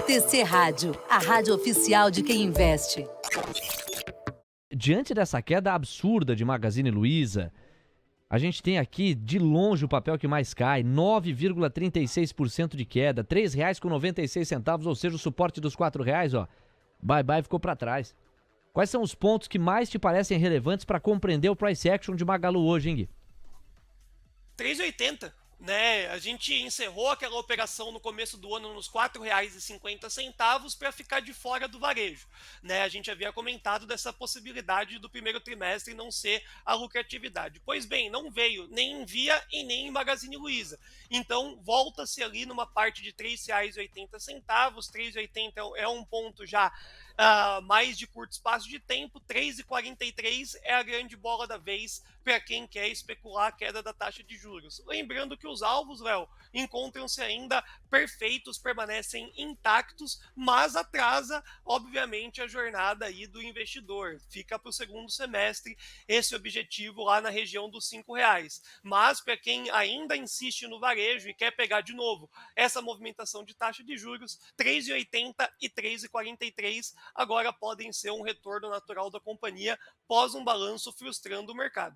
TC Rádio, a rádio oficial de quem investe. Diante dessa queda absurda de Magazine Luiza, a gente tem aqui, de longe, o papel que mais cai, 9,36% de queda, R$ 3,96, ou seja, o suporte dos R$ 4,00, ó, bye, ficou para trás. Quais são os pontos que mais te parecem relevantes para compreender o price action de Magalu hoje, hein, Gui? 3,80, né? A gente encerrou aquela operação no começo do ano nos R$ 4,50 para ficar de fora do varejo, né? A gente havia comentado dessa possibilidade do primeiro trimestre não ser a lucratividade. Pois bem, não veio nem em Via e nem em Magazine Luiza. Então, volta-se ali numa parte de R$ 3,80. R$ 3,80 é um ponto já mais de curto espaço de tempo. 3,43 é a grande bola da vez para quem quer especular a queda da taxa de juros. Lembrando que os alvos, Léo, encontram-se ainda perfeitos, permanecem intactos, mas atrasa, obviamente, a jornada aí do investidor. Fica para o segundo semestre esse objetivo lá na região dos R$ 5,00. Mas para quem ainda insiste no varejo e quer pegar de novo essa movimentação de taxa de juros, 3,80 e 3,43 agora podem ser um retorno natural da companhia pós um balanço frustrando o mercado.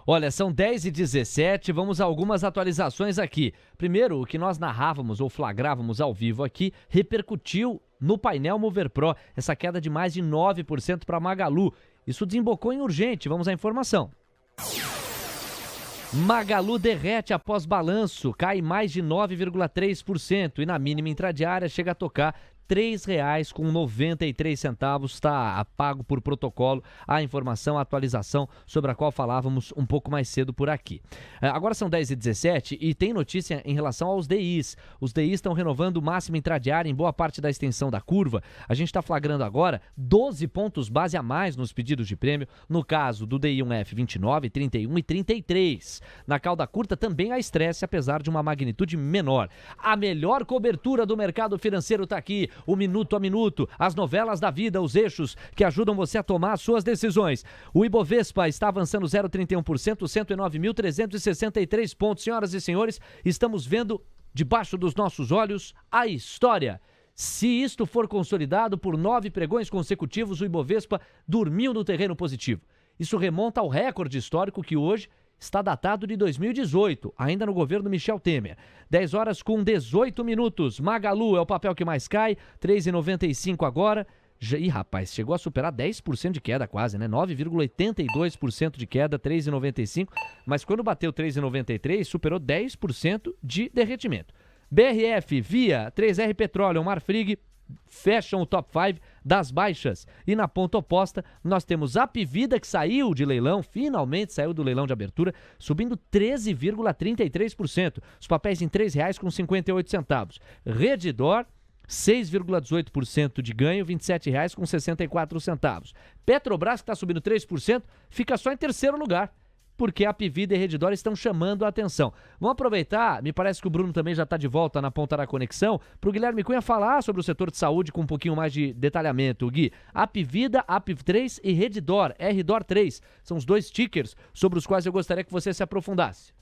Olha, são 10h17, vamos a algumas atualizações aqui. Primeiro, o que nós narrávamos ou flagrávamos ao vivo aqui repercutiu no painel Mover Pro, essa queda de mais de 9% para Magalu. Isso desembocou em urgente, vamos à informação. Magalu derrete após balanço, cai mais de 9,3% e na mínima intradiária chega a tocar R$ 3,93, está pago por protocolo a informação, a atualização sobre a qual falávamos um pouco mais cedo por aqui. Agora são 10h17 e tem notícia em relação aos DIs. Os DIs estão renovando o máximo intradiário em boa parte da extensão da curva. A gente está flagrando agora 12 pontos base a mais nos pedidos de prêmio, no caso do DI 1F 29, 31 e 33. Na cauda curta também há estresse, apesar de uma magnitude menor. A melhor cobertura do mercado financeiro está aqui. O minuto a minuto, as novelas da vida, os eixos que ajudam você a tomar as suas decisões. O Ibovespa está avançando 0,31%, 109.363 pontos. Senhoras e senhores, estamos vendo debaixo dos nossos olhos a história. Se isto for consolidado por 9 pregões consecutivos, o Ibovespa dormiu no terreno positivo. Isso remonta ao recorde histórico que hoje está datado de 2018, ainda no governo Michel Temer. 10h18. Magalu é o papel que mais cai, 3,95 agora. Ih, rapaz, chegou a superar 10% de queda quase, né? 9,82% de queda, 3,95. Mas quando bateu 3,93, superou 10% de derretimento. BRF, Via, 3R Petroleum, Marfrig fecham o top 5 das baixas. E na ponta oposta, nós temos a Apvida, que saiu de leilão, finalmente saiu do leilão de abertura, subindo 13,33%. Os papéis em R$ 3,58. Redditor, 6,18% de ganho, R$ 27,64. Petrobras, que está subindo 3%, fica só em terceiro lugar, porque a Apvida e Redditor estão chamando a atenção. Vamos aproveitar, me parece que o Bruno também já está de volta na ponta da conexão, para o Guilherme Cunha falar sobre o setor de saúde com um pouquinho mais de detalhamento. Gui, Apvida, Apv3 e Redditor, RDOR3, são os dois tickers sobre os quais eu gostaria que você se aprofundasse.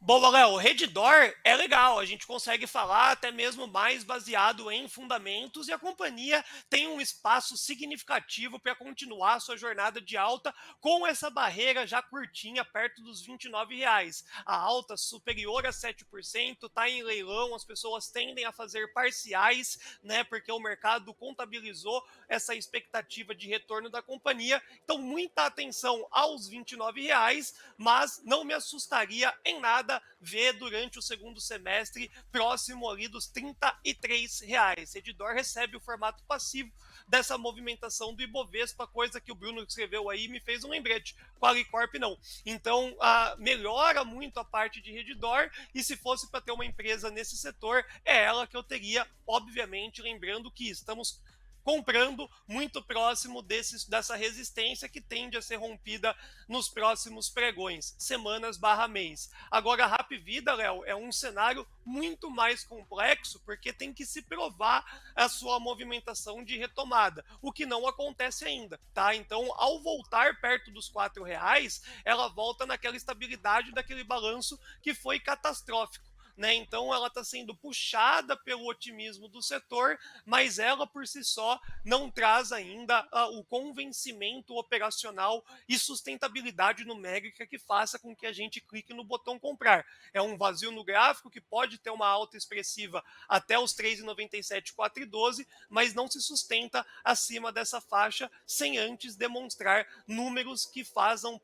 Bom, Léo, o Redditor é legal, a gente consegue falar até mesmo mais baseado em fundamentos e a companhia tem um espaço significativo para continuar sua jornada de alta com essa barreira já curtinha, perto dos R$ 29,00. A alta superior a 7%, está em leilão, as pessoas tendem a fazer parciais, né, porque o mercado contabilizou essa expectativa de retorno da companhia. Então, muita atenção aos R$ 29,00, mas não me assustaria em nada ver durante o segundo semestre próximo ali dos R$ 33,00. Redditor recebe o formato passivo dessa movimentação do Ibovespa, coisa que o Bruno escreveu aí me fez um lembrete. Qualicorp não. Então, melhora muito a parte de Redditor, e se fosse para ter uma empresa nesse setor, é ela que eu teria, obviamente, lembrando que estamos comprando muito próximo dessa resistência que tende a ser rompida nos próximos pregões, semanas/mês. Agora, a Apvida, Léo, é um cenário muito mais complexo, porque tem que se provar a sua movimentação de retomada, o que não acontece ainda, tá? Então, ao voltar perto dos R$ 4,00, ela volta naquela estabilidade daquele balanço que foi catastrófico. né? Então ela está sendo puxada pelo otimismo do setor, mas ela por si só não traz ainda o convencimento operacional e sustentabilidade numérica que faça com que a gente clique no botão comprar. É um vazio no gráfico que pode ter uma alta expressiva até os 3,97, 4,12, mas não se sustenta acima dessa faixa sem antes demonstrar números que façam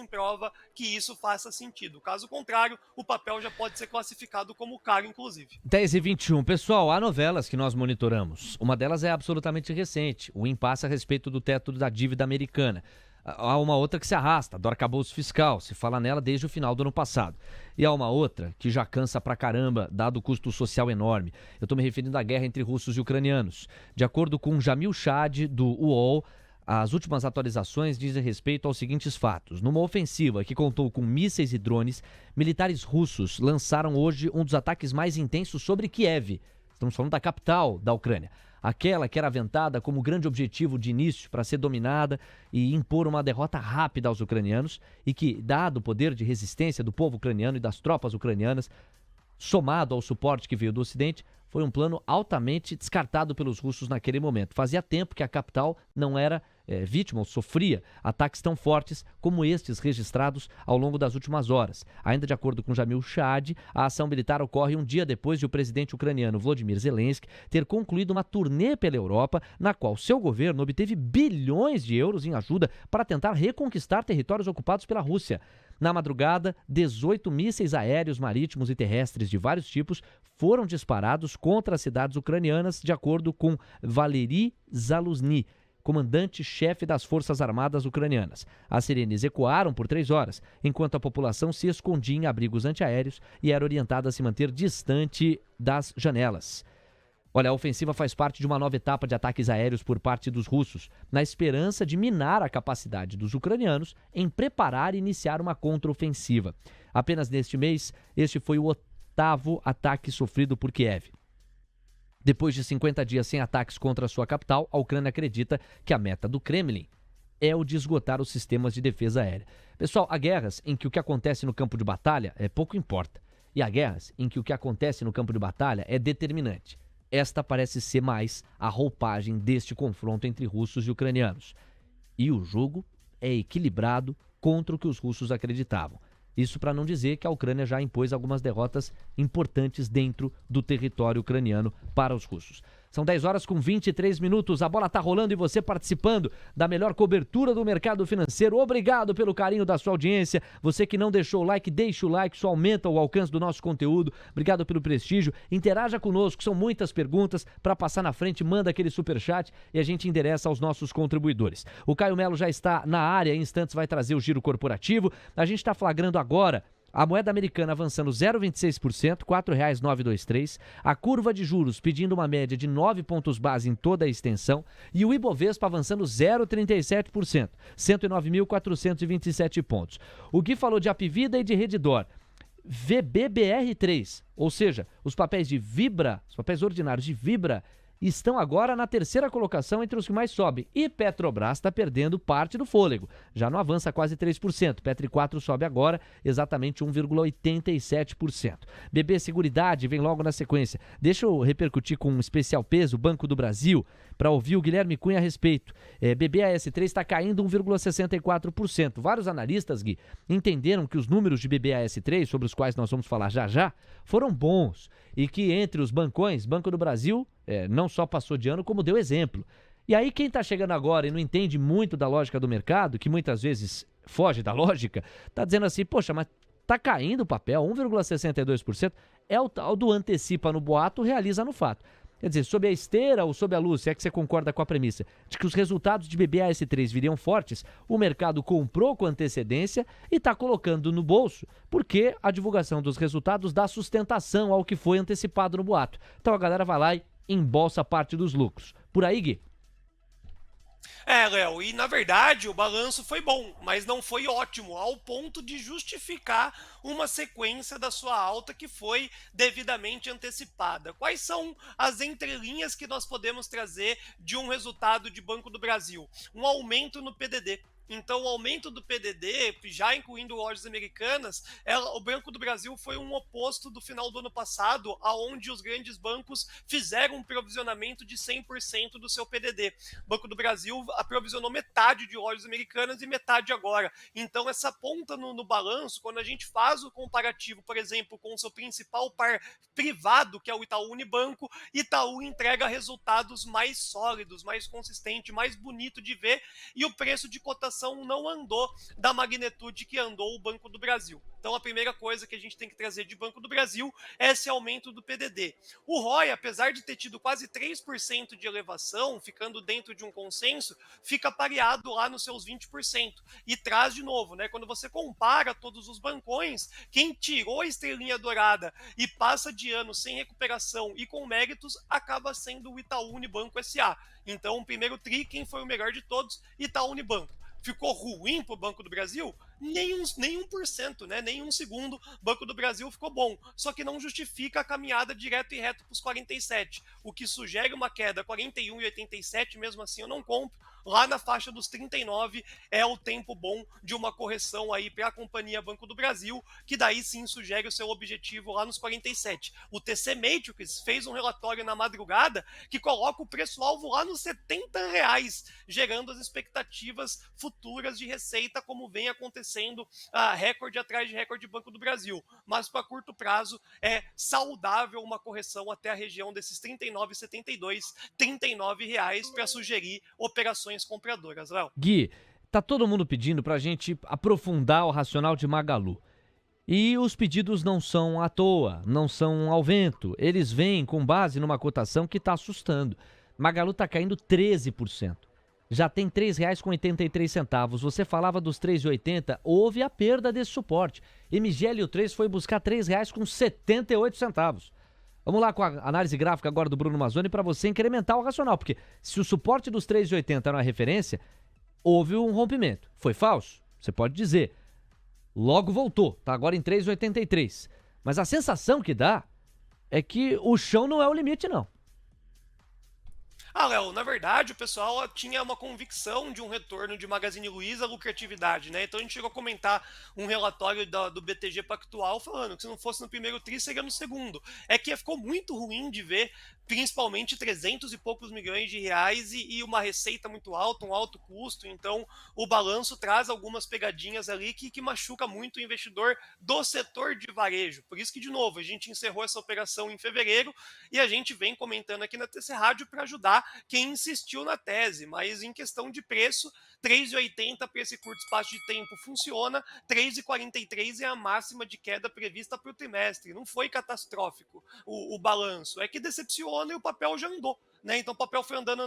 prova que isso faça sentido. Caso contrário, o papel já pode ser classificado como caro, inclusive. 10h21. Pessoal, há novelas que nós monitoramos. Uma delas é absolutamente recente, o impasse a respeito do teto da dívida americana. Há uma outra que se arrasta, do arcabouço fiscal, se fala nela desde o final do ano passado. E há uma outra que já cansa pra caramba, dado o custo social enorme. Eu estou me referindo à guerra entre russos e ucranianos. De acordo com Jamil Chad, do UOL, as últimas atualizações dizem respeito aos seguintes fatos. Numa ofensiva que contou com mísseis e drones, militares russos lançaram hoje um dos ataques mais intensos sobre Kiev. Estamos falando da capital da Ucrânia. Aquela que era aventada como grande objetivo de início para ser dominada e impor uma derrota rápida aos ucranianos e que, dado o poder de resistência do povo ucraniano e das tropas ucranianas, somado ao suporte que veio do Ocidente, foi um plano altamente descartado pelos russos naquele momento. Fazia tempo que a capital não era vítima ou sofria ataques tão fortes como estes registrados ao longo das últimas horas. Ainda de acordo com Jamil Chad, a ação militar ocorre um dia depois de o presidente ucraniano Volodymyr Zelensky ter concluído uma turnê pela Europa, na qual seu governo obteve bilhões de euros em ajuda para tentar reconquistar territórios ocupados pela Rússia. Na madrugada, 18 mísseis aéreos, marítimos e terrestres de vários tipos foram disparados contra as cidades ucranianas, de acordo com Valery Zaluzny, comandante-chefe das Forças Armadas ucranianas. As sirenes ecoaram por 3 horas, enquanto a população se escondia em abrigos antiaéreos e era orientada a se manter distante das janelas. Olha, a ofensiva faz parte de uma nova etapa de ataques aéreos por parte dos russos, na esperança de minar a capacidade dos ucranianos em preparar e iniciar uma contraofensiva. Apenas neste mês, este foi o 8º ataque sofrido por Kiev. Depois de 50 dias sem ataques contra a sua capital, a Ucrânia acredita que a meta do Kremlin é o de esgotar os sistemas de defesa aérea. Pessoal, há guerras em que o que acontece no campo de batalha pouco importa. E há guerras em que o que acontece no campo de batalha é determinante. Esta parece ser mais a roupagem deste confronto entre russos e ucranianos. E o jogo é equilibrado contra o que os russos acreditavam. Isso para não dizer que a Ucrânia já impôs algumas derrotas importantes dentro do território ucraniano para os russos. São 10h23, a bola tá rolando e você participando da melhor cobertura do mercado financeiro. Obrigado pelo carinho da sua audiência. Você que não deixou o like, deixa o like, isso aumenta o alcance do nosso conteúdo. Obrigado pelo prestígio. Interaja conosco, são muitas perguntas. Para passar na frente, manda aquele superchat e a gente endereça aos nossos contribuidores. O Caio Melo já está na área, em instantes vai trazer o giro corporativo. A gente está flagrando agora a moeda americana avançando 0,26%, R$ 4,923. A curva de juros pedindo uma média de 9 pontos base em toda a extensão. E o Ibovespa avançando 0,37%, 109.427 pontos. O Gui falou de Apvida e de Redditor. VBBR3, ou seja, os papéis de Vibra, os papéis ordinários de Vibra, estão agora na 3ª colocação entre os que mais sobem. E Petrobras está perdendo parte do fôlego. Já não avança quase 3%. Petri 4 sobe agora exatamente 1,87%. BB Seguridade vem logo na sequência. Deixa eu repercutir com um especial peso, Banco do Brasil, para ouvir o Guilherme Cunha a respeito. BBAS3 está caindo 1,64%. Vários analistas, Gui, entenderam que os números de BBAS3, sobre os quais nós vamos falar já já, foram bons. E que entre os bancões, Banco do Brasil não só passou de ano, como deu exemplo. E aí quem está chegando agora e não entende muito da lógica do mercado, que muitas vezes foge da lógica, está dizendo assim, poxa, mas está caindo o papel, 1,62%, é o tal do antecipa no boato, realiza no fato. Quer dizer, sob a esteira ou sob a luz, se é que você concorda com a premissa de que os resultados de BBAS3 viriam fortes, o mercado comprou com antecedência e está colocando no bolso, porque a divulgação dos resultados dá sustentação ao que foi antecipado no boato. Então a galera vai lá e embolsa parte dos lucros. Por aí, Gui? Léo, e na verdade o balanço foi bom, mas não foi ótimo, ao ponto de justificar uma sequência da sua alta que foi devidamente antecipada. Quais são as entrelinhas que nós podemos trazer de um resultado de Banco do Brasil? Um aumento no PDD. Então, o aumento do PDD, já incluindo lojas americanas, o Banco do Brasil foi um oposto do final do ano passado, aonde os grandes bancos fizeram um provisionamento de 100% do seu PDD. O Banco do Brasil aprovisionou metade de lojas americanas e metade agora. Então, essa ponta no balanço, quando a gente faz o comparativo, por exemplo, com o seu principal par privado, que é o Itaú Unibanco, Itaú entrega resultados mais sólidos, mais consistentes, mais bonito de ver, e o preço de cotação não andou da magnitude que andou o Banco do Brasil. Então, a primeira coisa que a gente tem que trazer de Banco do Brasil é esse aumento do PDD. O ROI, apesar de ter tido quase 3% de elevação, ficando dentro de um consenso, fica pareado lá nos seus 20%. E traz de novo, né? Quando você compara todos os bancões, quem tirou a estrelinha dourada e passa de ano sem recuperação e com méritos, acaba sendo o Itaú Unibanco S.A. Então, o primeiro tri, quem foi o melhor de todos? Itaú Unibanco. Ficou ruim para o Banco do Brasil? Nem 1%, né? Nem um segundo. Banco do Brasil ficou bom. Só que não justifica a caminhada direto e reto para os 47. O que sugere uma queda 41,87, mesmo assim eu não compro. Lá na faixa dos 39 é o tempo bom de uma correção aí para a companhia Banco do Brasil, que daí sim sugere o seu objetivo lá nos 47. O TC Matrix fez um relatório na madrugada que coloca o preço-alvo lá nos R$70, gerando as expectativas futuras de receita, como vem acontecendo recorde atrás de recorde Banco do Brasil. Mas para curto prazo é saudável uma correção até a região desses R$39,72, R$39 para sugerir operações compradoras, Léo. Gui, tá todo mundo pedindo pra gente aprofundar o racional de Magalu. E os pedidos não são à toa, não são ao vento. Eles vêm com base numa cotação que tá assustando. Magalu tá caindo 13%. Já tem R$3,83. Você falava dos R$3,80, houve a perda desse suporte. MGLU3 foi buscar R$3,78. Vamos lá com a análise gráfica agora do Bruno Mazzoni para você incrementar o racional, porque se o suporte dos 3,80 era uma referência, houve um rompimento. Foi falso? Você pode dizer. Logo voltou, tá agora em 3,83. Mas a sensação que dá é que o chão não é o limite, não. Léo, na verdade, o pessoal tinha uma convicção de um retorno de Magazine Luiza à lucratividade, né? Então a gente chegou a comentar um relatório do BTG Pactual falando que se não fosse no primeiro tri, seria no segundo. É que ficou muito ruim de ver, principalmente 300 e poucos milhões de reais e uma receita muito alta, um alto custo. Então o balanço traz algumas pegadinhas ali que machuca muito o investidor do setor de varejo. Por isso que, de novo, a gente encerrou essa operação em fevereiro e a gente vem comentando aqui na TC Rádio para ajudar quem insistiu na tese, mas em questão de preço, 3,80 para esse curto espaço de tempo funciona, 3,43 é a máxima de queda prevista para o trimestre. Não foi catastrófico o balanço, é que decepciona e o papel já andou. Né? Então o papel foi andando.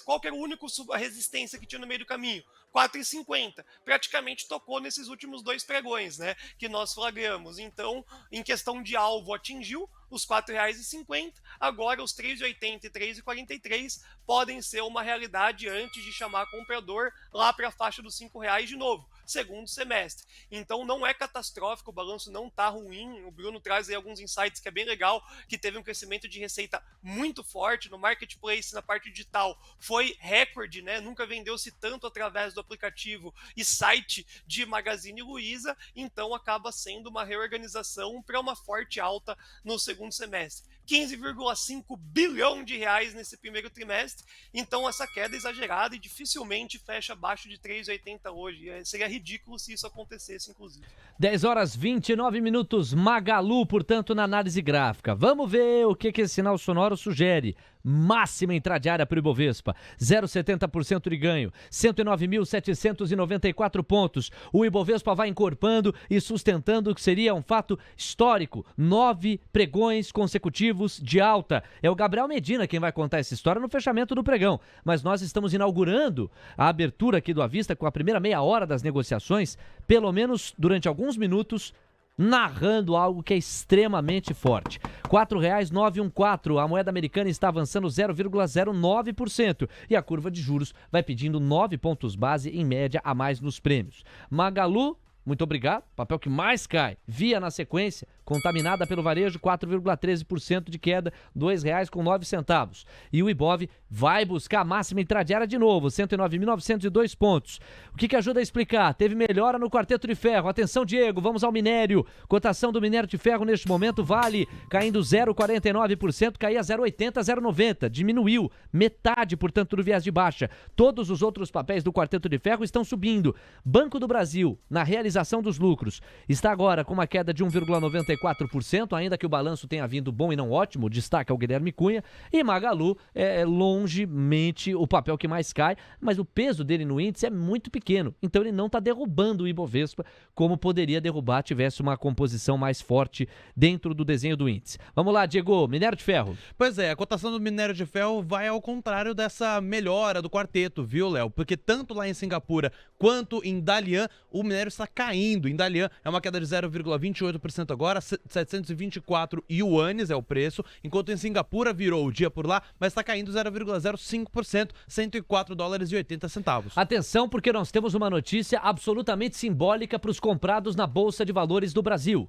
Qual que era o único resistência que tinha no meio do caminho? 4,50. Praticamente tocou nesses últimos dois pregões, né? Que nós flagramos. Então, em questão de alvo, atingiu os R$4,50. Agora, os 3,80 e 3,43 podem ser uma realidade antes de chamar comprador lá para a faixa dos R$5 de novo, segundo semestre. Então, não é catastrófico, o balanço não está ruim. O Bruno traz aí alguns insights que é bem legal, que teve um crescimento de receita muito forte no marketplace, na parte digital, foi recorde, né? Nunca vendeu-se tanto através do aplicativo e site de Magazine Luiza, então acaba sendo uma reorganização para uma forte alta no segundo semestre. 15,5 bilhão de reais nesse primeiro trimestre, então essa queda é exagerada e dificilmente fecha abaixo de 3,80 hoje. Seria ridículo se isso acontecesse, inclusive. 10h29, Magalu, portanto, na análise gráfica. Vamos ver o que esse sinal sonoro sugere. Máxima intradiária para o Ibovespa, 0,70% de ganho, 109.794 pontos. O Ibovespa vai encorpando e sustentando o que seria um fato histórico, 9 pregões consecutivos de alta. É o Gabriel Medina quem vai contar essa história no fechamento do pregão, mas nós estamos inaugurando a abertura aqui do À Vista com a primeira meia hora das negociações, pelo menos durante alguns minutos, narrando algo que é extremamente forte. R$4,914, a moeda americana está avançando 0,09% e a curva de juros vai pedindo 9 pontos base em média a mais nos prêmios. Magalu muito obrigado. Papel que mais cai. Via na sequência, contaminada pelo varejo, 4,13% de queda, R$ 2,09. E o Ibov vai buscar a máxima intradiária de novo, 109.902 pontos. O que ajuda a explicar? Teve melhora no quarteto de ferro. Atenção, Diego, vamos ao minério. Cotação do minério de ferro neste momento, Vale caindo 0,49%, caía 0,80, 0,90. Diminuiu metade, portanto, do viés de baixa. Todos os outros papéis do quarteto de ferro estão subindo. Banco do Brasil, na realização dos lucros, está agora com uma queda de 1,94%, ainda que o balanço tenha vindo bom e não ótimo, destaca o Guilherme Cunha. E Magalu é longemente o papel que mais cai, mas o peso dele no índice é muito pequeno, então ele não está derrubando o Ibovespa como poderia derrubar tivesse uma composição mais forte dentro do desenho do índice. Vamos lá, Diego, minério de ferro. Pois é, a cotação do minério de ferro vai ao contrário dessa melhora do quarteto, viu, Léo? Porque tanto lá em Singapura quanto em Dalian, o minério está caindo. Em Dalian é uma queda de 0,28% agora, 724 yuanes é o preço, enquanto em Singapura virou o dia por lá, mas está caindo 0,05%, 104 dólares e 80 centavos. Atenção, porque nós temos uma notícia absolutamente simbólica para os comprados na Bolsa de Valores do Brasil.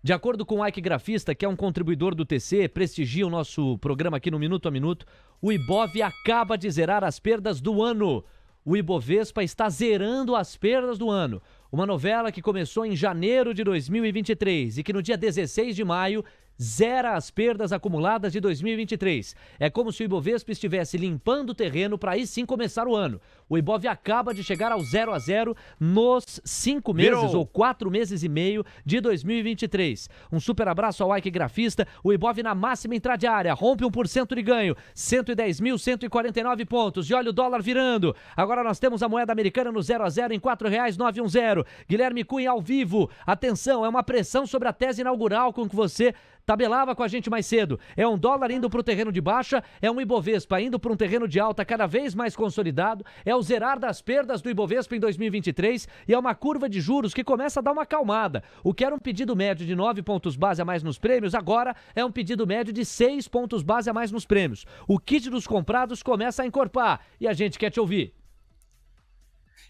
De acordo com o Ike Grafista, que é um contribuidor do TC, prestigia o nosso programa aqui no Minuto a Minuto, o Ibov acaba de zerar as perdas do ano. O Ibovespa está zerando as perdas do ano. Uma novela que começou em janeiro de 2023 e que no dia 16 de maio zera as perdas acumuladas de 2023. É como se o Ibovespa estivesse limpando o terreno para aí sim começar o ano. O Ibov acaba de chegar ao 0 a 0 nos 5 meses ou 4 meses e meio de 2023. Um super abraço ao Ike Grafista. O Ibov na máxima intradiária, rompe 1% de ganho, 110.149 pontos. E olha o dólar virando. Agora nós temos a moeda americana no 0 a 0 em R$ 4,910. Guilherme Cunha ao vivo. Atenção, é uma pressão sobre a tese inaugural com que você tabelava com a gente mais cedo. É um dólar indo para o terreno de baixa, é um Ibovespa indo para um terreno de alta cada vez mais consolidado, é o zerar das perdas do Ibovespa em 2023 e é uma curva de juros que começa a dar uma acalmada. O que era um pedido médio de 9 pontos base a mais nos prêmios, agora é um pedido médio de 6 pontos base a mais nos prêmios. O kit dos comprados começa a encorpar e a gente quer te ouvir.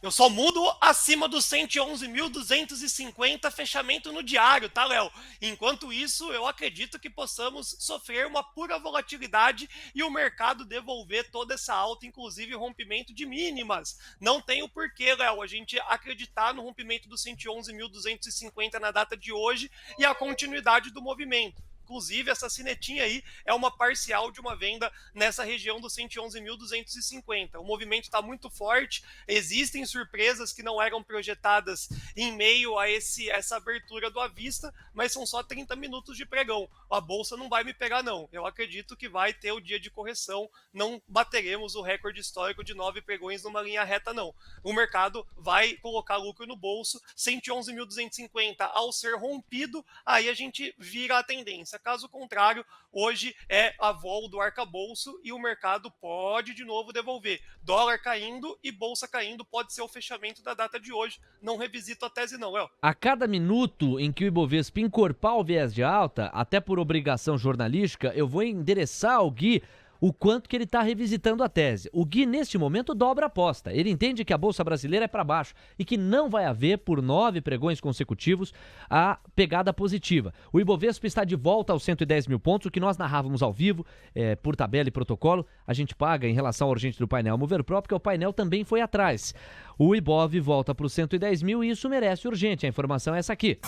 Eu só mudo acima dos 111.250 fechamento no diário, tá, Léo? Enquanto isso, eu acredito que possamos sofrer uma pura volatilidade e o mercado devolver toda essa alta, inclusive rompimento de mínimas. Não tem o porquê, Léo, a gente acreditar no rompimento dos 111.250 na data de hoje e a continuidade do movimento. Inclusive, essa sinetinha aí é uma parcial de uma venda nessa região dos 111.250. O movimento está muito forte, existem surpresas que não eram projetadas em meio a essa abertura do à vista, mas são só 30 minutos de pregão. A bolsa não vai me pegar, não. Eu acredito que vai ter o dia de correção, não bateremos o recorde histórico de 9 pregões numa linha reta, não. O mercado vai colocar lucro no bolso, 111.250 ao ser rompido, aí a gente vira a tendência. Caso contrário, hoje é a vol do arcabouço e o mercado pode de novo devolver. Dólar caindo e bolsa caindo pode ser o fechamento da data de hoje. Não revisito a tese não, Léo. A cada minuto em que o Ibovespa encorpar o viés de alta, até por obrigação jornalística, eu vou endereçar ao Gui o quanto que ele está revisitando a tese. O Gui, neste momento, dobra a aposta. Ele entende que a Bolsa Brasileira é para baixo e que não vai haver, por 9 pregões consecutivos, a pegada positiva. O Ibovespa está de volta aos 110 mil pontos, o que nós narrávamos ao vivo, por tabela e protocolo. A gente paga em relação ao urgente do painel Mover Pro, porque o painel também foi atrás. O Ibov volta para os 110 mil e isso merece urgente. A informação é essa aqui.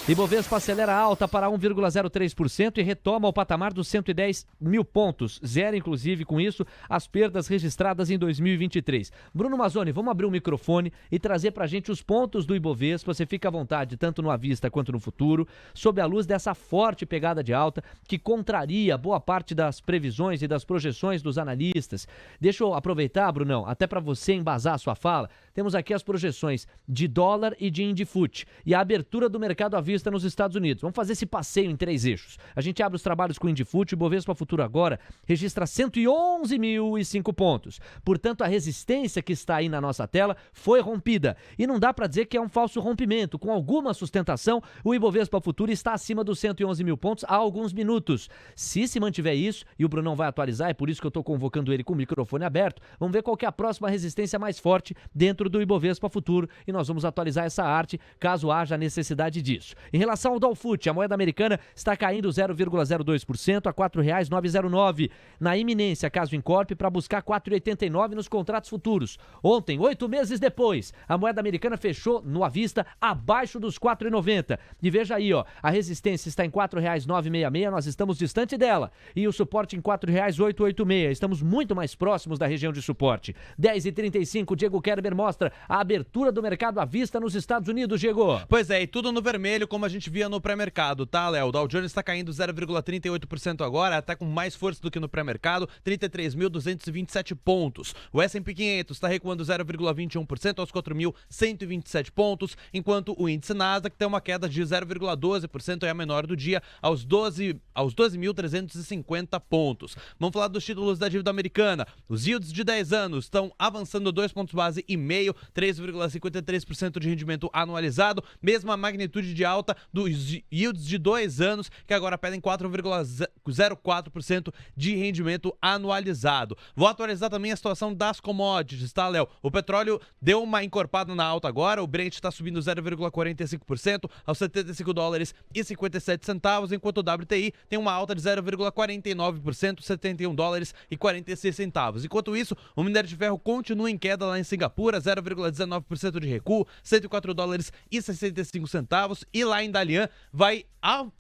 Ibovespa acelera a alta para 1,03% e retoma o patamar dos 110 mil pontos. Zera, inclusive, com isso, as perdas registradas em 2023. Bruno Mazzoni, vamos abrir o microfone e trazer para a gente os pontos do Ibovespa. Você fica à vontade, tanto no à vista quanto no futuro, sob a luz dessa forte pegada de alta que contraria boa parte das previsões e das projeções dos analistas. Deixa eu aproveitar, Brunão, até para você embasar a sua fala. Temos aqui as projeções de dólar e de Indifut e a abertura do mercado à vista vista nos Estados Unidos. Vamos fazer esse passeio em 3 eixos. A gente abre os trabalhos com o Indifut, o Bovespa Futuro agora registra 111.005 pontos. Portanto, a resistência que está aí na nossa tela foi rompida. E não dá para dizer que é um falso rompimento. Com alguma sustentação, o Ibovespa Futuro está acima dos 111 mil pontos há alguns minutos. Se mantiver isso, e o Brunão vai atualizar, é por isso que eu estou convocando ele com o microfone aberto, vamos ver qual que é a próxima resistência mais forte dentro do Ibovespa Futuro e nós vamos atualizar essa arte caso haja necessidade disso. Em relação ao Dow Fut, a moeda americana está caindo 0,02% a R$ 4,909. Na iminência, caso incorpore, para buscar 4,89 nos contratos futuros. Ontem, 8 meses depois, a moeda americana fechou no à vista abaixo dos 4,90. E veja aí, ó, a resistência está em R$ 4,966, nós estamos distante dela. E o suporte em R$ 4,886. Estamos muito mais próximos da região de suporte. 10h35, Diego Kerber mostra a abertura do mercado à vista nos Estados Unidos, Diego. Pois é, e tudo no vermelho, como a gente via no pré-mercado, tá, Léo? O Dow Jones está caindo 0,38% agora, até com mais força do que no pré-mercado, 33.227 pontos. O S&P 500 está recuando 0,21% aos 4.127 pontos, enquanto o índice Nasdaq tem uma queda de 0,12%, é a menor do dia, aos 12.350 pontos. Vamos falar dos títulos da dívida americana. Os yields de 10 anos estão avançando 2 pontos base e meio, 3,53% de rendimento anualizado, mesma magnitude de alta dos yields de 2 anos, que agora pedem 4,04% de rendimento anualizado. Vou atualizar também a situação das commodities, tá, Léo? O petróleo deu uma encorpada na alta agora, o Brent está subindo 0,45% aos $72,57, enquanto o WTI tem uma alta de 0,49%, $71,46. Enquanto isso, o minério de ferro continua em queda lá em Singapura, 0,19% de recuo, $104,65. E lá em Dalian vai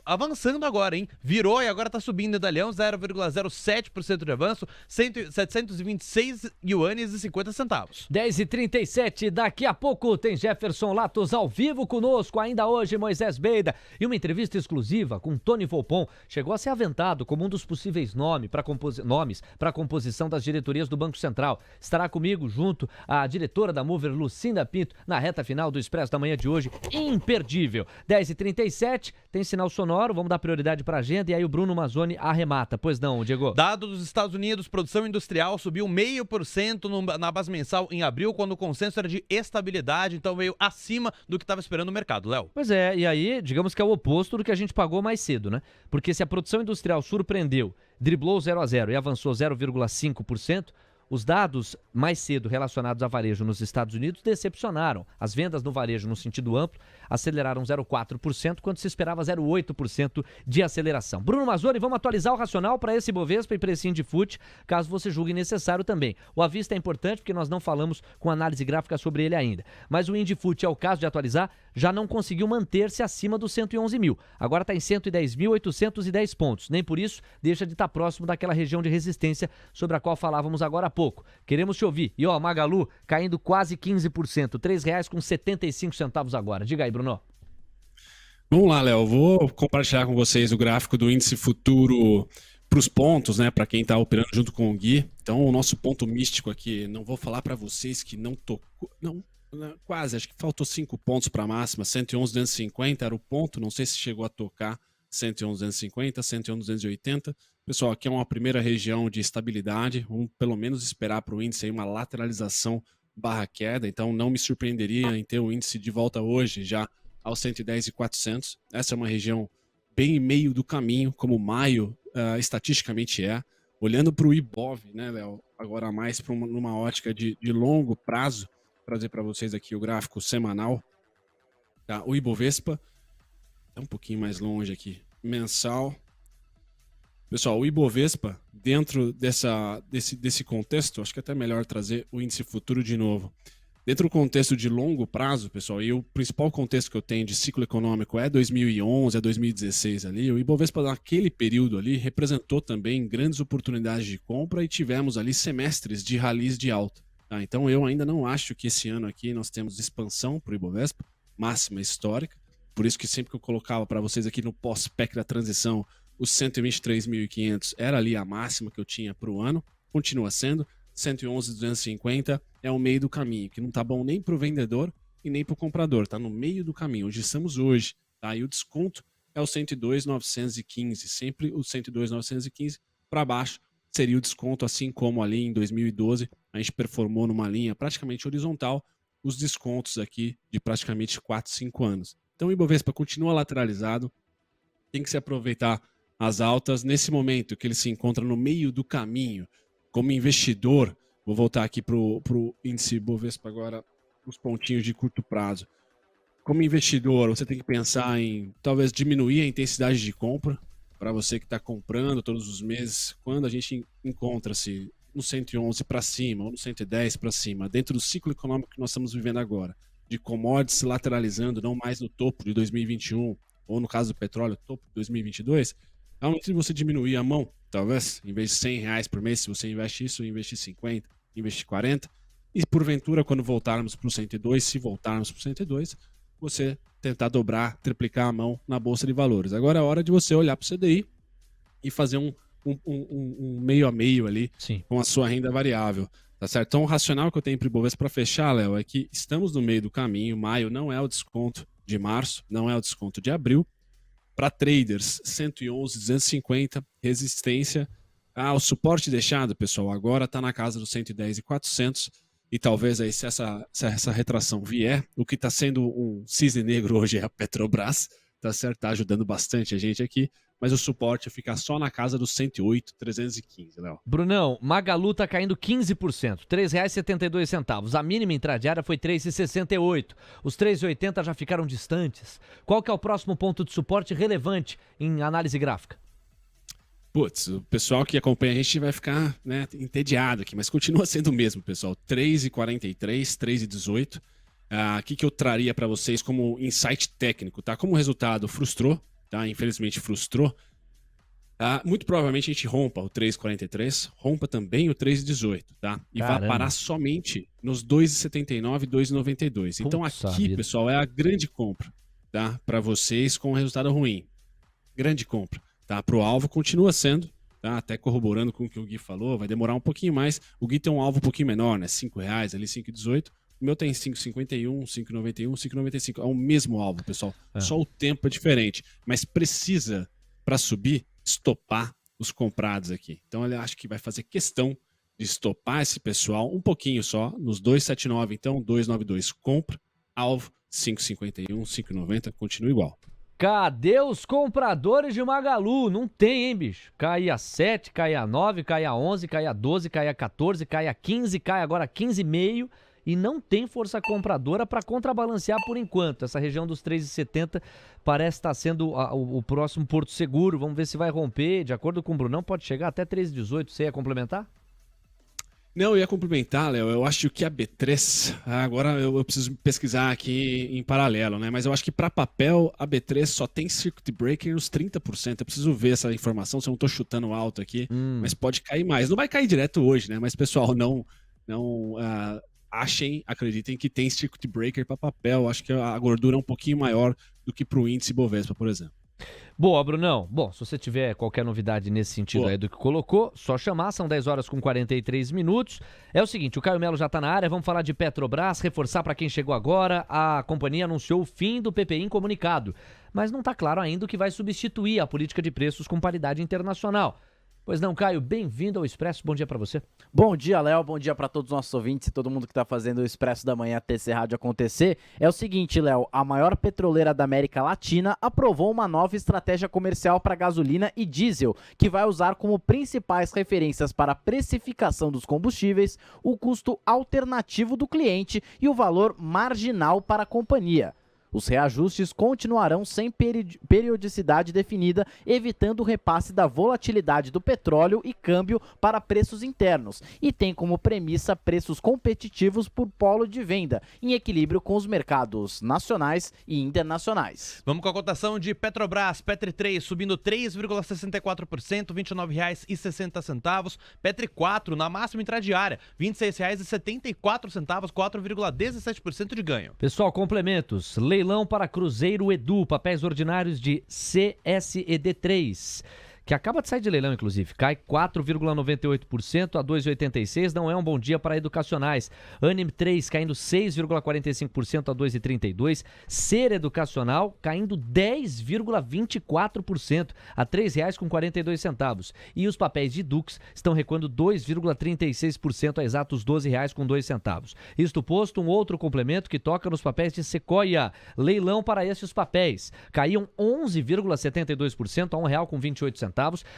avançando agora, hein? Virou e agora tá subindo em Dalian, 0,07% de avanço, 726 yuanes e 50 centavos. 10h37, daqui a pouco tem Jefferson Latos ao vivo conosco, ainda hoje Moisés Beida, e uma entrevista exclusiva com Tony Volpon. Chegou a ser aventado como um dos possíveis nomes para a composição das diretorias do Banco Central. Estará comigo junto à diretora da Mover, Lucinda Pinto, na reta final do Expresso da Manhã de hoje, imperdível. 10h37, tem sinal sonoro, vamos dar prioridade para a agenda e aí o Bruno Mazzoni arremata. Pois não, Diego? Dado dos Estados Unidos, produção industrial subiu 0,5% na base mensal em abril, quando o consenso era de estabilidade, então veio acima do que estava esperando o mercado, Léo. Pois é, e aí, digamos que é o oposto do que a gente pagou mais cedo, né? Porque se a produção industrial surpreendeu, driblou 0,0 e avançou 0,5%, os dados mais cedo relacionados a varejo nos Estados Unidos decepcionaram. As vendas no varejo no sentido amplo aceleraram 0,4%, quando se esperava 0,8% de aceleração. Bruno Mazzoni, vamos atualizar o racional para esse Bovespa e para esse Indifut, caso você julgue necessário também. O à vista é importante porque nós não falamos com análise gráfica sobre ele ainda. Mas o Indifut, é o caso de atualizar, já não conseguiu manter-se acima dos 111 mil. Agora está em 110.810 pontos. Nem por isso deixa de estar próximo daquela região de resistência sobre a qual falávamos agora há pouco. Queremos te ouvir. E ó, Magalu caindo quase 15%, R$ 3,75 agora. Diga aí, Bruno. Vamos lá, Léo. Vou compartilhar com vocês o gráfico do índice futuro para os pontos, né? Para quem está operando junto com o Gui. Então, o nosso ponto místico aqui, não vou falar para vocês que não tocou, não, quase, acho que faltou 5 pontos para a máxima, 111,250 era o ponto, não sei se chegou a tocar 111,250, 111,280. Pessoal, aqui é uma primeira região de estabilidade, vamos pelo menos esperar para o índice aí uma lateralização barra queda, então não me surpreenderia em ter o índice de volta hoje já aos 110.400. Essa é uma região bem meio do caminho, como maio estatisticamente é. Olhando para o Ibov, né, Léo, agora mais para numa ótica de longo prazo, trazer para vocês aqui o gráfico semanal, tá? O Ibovespa é um pouquinho mais longe aqui, mensal. Pessoal, o Ibovespa, dentro desse contexto, acho que é até melhor trazer o índice futuro de novo. Dentro do contexto de longo prazo, pessoal, e o principal contexto que eu tenho de ciclo econômico é 2011 a 2016 ali, o Ibovespa naquele período ali representou também grandes oportunidades de compra e tivemos ali semestres de ralis de alta. Tá? Então eu ainda não acho que esse ano aqui nós temos expansão para o Ibovespa, máxima histórica, por isso que sempre que eu colocava para vocês aqui no pós-PEC da transição, os 123.500 era ali a máxima que eu tinha para o ano, continua sendo, 111.250 é o meio do caminho, que não tá bom nem para o vendedor e nem para o comprador, tá no meio do caminho, onde estamos hoje. tá? E o desconto é o 102,915, sempre o 102,915 para baixo seria o desconto, assim como ali em 2012 a gente performou numa linha praticamente horizontal os descontos aqui de praticamente 4, 5 anos. Então o Ibovespa continua lateralizado, tem que se aproveitar as altas nesse momento que ele se encontra no meio do caminho. Como investidor, vou voltar aqui para o índice Ibovespa agora, os pontinhos de curto prazo. Como investidor, você tem que pensar em talvez diminuir a intensidade de compra para você que está comprando todos os meses. Quando a gente encontra-se no 111 para cima ou no 110 para cima, dentro do ciclo econômico que nós estamos vivendo agora, de commodities lateralizando, não mais no topo de 2021, ou no caso do petróleo, topo de 2022, é um momento de você diminuir a mão, talvez, em vez de R$100 por mês, se você investe isso, investir 50, investir 40, e porventura, quando voltarmos para o 102, se voltarmos para o 102, você tentar dobrar, triplicar a mão na Bolsa de Valores. Agora é hora de você olhar para o CDI e fazer um meio a meio ali. Sim. Com a sua renda variável. Tá certo? Então o racional que eu tenho para o Ibovespa para fechar, Léo, é que estamos no meio do caminho. Maio não é o desconto de março, não é o desconto de abril. Para traders, 111, 250, resistência. O suporte deixado, pessoal, agora está na casa dos 110 e 400. E talvez aí, se essa retração vier, o que está sendo um cisne negro hoje é a Petrobras, tá certo? Tá ajudando bastante a gente aqui, mas o suporte fica só na casa dos 108, 315, Léo. Brunão, Magalu tá caindo 15%, R$ 3,72. A mínima intradiária foi R$ 3,68. Os 3,80 já ficaram distantes. Qual que é o próximo ponto de suporte relevante em análise gráfica? Putz, o pessoal que acompanha a gente vai ficar, né, entediado aqui, mas continua sendo o mesmo, pessoal. 3,43, 3,18. O que eu traria para vocês como insight técnico, tá? Como resultado, frustrou, tá? Infelizmente frustrou. Muito provavelmente a gente rompa o 3,43, rompa também o 3,18, tá? E Caramba. vai parar somente nos 2,79 e 2,92. Então Puxa aqui, vida. pessoal, é a grande compra, tá? Para vocês com resultado ruim. Grande compra. Tá, para o alvo continua sendo, tá, até corroborando com o que o Gui falou, vai demorar um pouquinho mais. O Gui tem um alvo um pouquinho menor, né? R$5 ali, 5,18. O meu tem 5,51, 5,91, 5,95. É o mesmo alvo, pessoal. Só o tempo é diferente. Mas precisa, para subir, estopar os comprados aqui. Então ele acho que vai fazer questão de estopar esse pessoal um pouquinho só, nos 2,79, então 2,92 compra, alvo 5,51, 5,90, continua igual. Cadê os compradores de Magalu? Não tem, hein, bicho? Cai a 7, cai a 9, cai a 11, cai a 12, cai a 14, cai a 15, cai agora a 15,5 e não tem força compradora para contrabalancear por enquanto. Essa região dos 3,70 parece estar sendo o próximo porto seguro. Vamos ver se vai romper. De acordo com o Brunão, pode chegar até 3,18. Você ia complementar? Não, eu ia complementar, Léo, eu acho que a B3, agora eu preciso pesquisar aqui em paralelo, né? Mas eu acho que para papel a B3 só tem circuit breaker nos 30%. Eu preciso ver essa informação, se eu não estou chutando alto aqui, mas pode cair mais. Não vai cair direto hoje, né? Mas pessoal, não acreditem que tem circuit breaker para papel. Eu acho que a gordura é um pouquinho maior do que para o índice Bovespa, por exemplo. Boa, Brunão. Bom, se você tiver qualquer novidade nesse sentido aí do que colocou, só chamar, são 10 horas com 43 minutos. É o seguinte, o Caio Melo já tá na área, vamos falar de Petrobras, reforçar para quem chegou agora, a companhia anunciou o fim do PPI em comunicado, mas não tá claro ainda o que vai substituir a política de preços com paridade internacional. Pois não, Caio, bem-vindo ao Expresso, bom dia para você. Bom dia, Léo, bom dia para todos os nossos ouvintes e todo mundo que está fazendo o Expresso da Manhã TC Rádio acontecer. É o seguinte, Léo, a maior petroleira da América Latina aprovou uma nova estratégia comercial para gasolina e diesel, que vai usar como principais referências para a precificação dos combustíveis o custo alternativo do cliente e o valor marginal para a companhia. Os reajustes continuarão sem periodicidade definida, evitando o repasse da volatilidade do petróleo e câmbio para preços internos, e tem como premissa preços competitivos por polo de venda, em equilíbrio com os mercados nacionais e internacionais. Vamos com a cotação de Petrobras, Petri 3 subindo 3,64%, R$ 29,60. Petri 4 na máxima intradiária, R$ 26,74, 4,17% de ganho. Pessoal, complementos. Leilão para Cruzeiro Edu, papéis ordinários de CSED3. que acaba de sair de leilão, inclusive, cai 4,98% a 2,86. Não é um bom dia para educacionais. Anime 3 caindo 6,45% a 2,32. Ser Educacional caindo 10,24% a R$ 3,42. E os papéis de Dux estão recuando 2,36% a exatos R$ 12,02. Isto posto, um outro complemento que toca nos papéis de Sequoia. Leilão para estes papéis. Caíam 11,72% a R$ 1,28.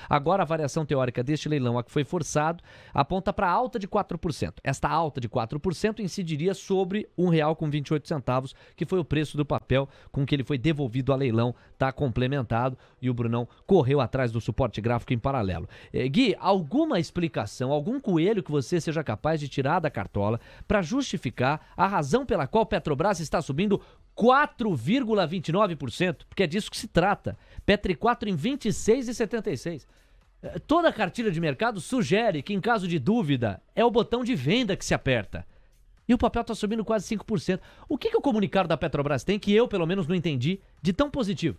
Agora a variação teórica deste leilão, a que foi forçado, aponta para alta de 4%. Esta alta de 4% incidiria sobre R$ 1,28, que foi o preço do papel com que ele foi devolvido a leilão. Está complementado e o Brunão correu atrás do suporte gráfico em paralelo. Gui, alguma explicação, algum coelho que você seja capaz de tirar da cartola para justificar a razão pela qual Petrobras está subindo 4,29%? Porque é disso que se trata. Petri 4 em 26,76%. Toda a cartilha de mercado sugere que, em caso de dúvida, é o botão de venda que se aperta. E o papel está subindo quase 5%. O que o comunicado da Petrobras tem que eu, pelo menos, não entendi de tão positivo?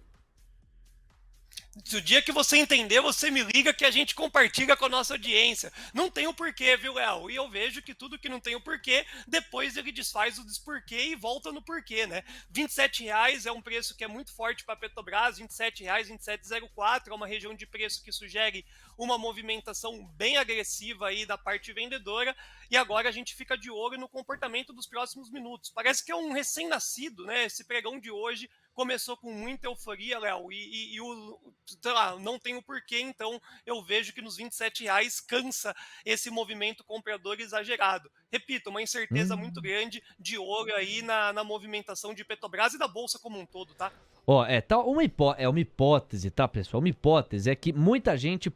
Se o dia que você entender, você me liga que a gente compartilha com a nossa audiência. Não tem o porquê, viu, Léo? E eu vejo que tudo que não tem o porquê, depois ele desfaz o desporquê e volta no porquê, né? R$ 27,00 é um preço que é muito forte para a Petrobras, R$ 27,00, 27,04, é uma região de preço que sugere uma movimentação bem agressiva aí da parte vendedora, e agora a gente fica de olho no comportamento dos próximos minutos. Parece que é um recém-nascido, né? Esse pregão de hoje começou com muita euforia, Léo, e sei lá, não tem o porquê, então eu vejo que nos R$ 27,00 cansa esse movimento comprador exagerado. Repito, uma incerteza muito grande, de olho aí na movimentação de Petrobras e da Bolsa como um todo, tá? Uma hipótese, tá, pessoal? Uma hipótese é que muita gente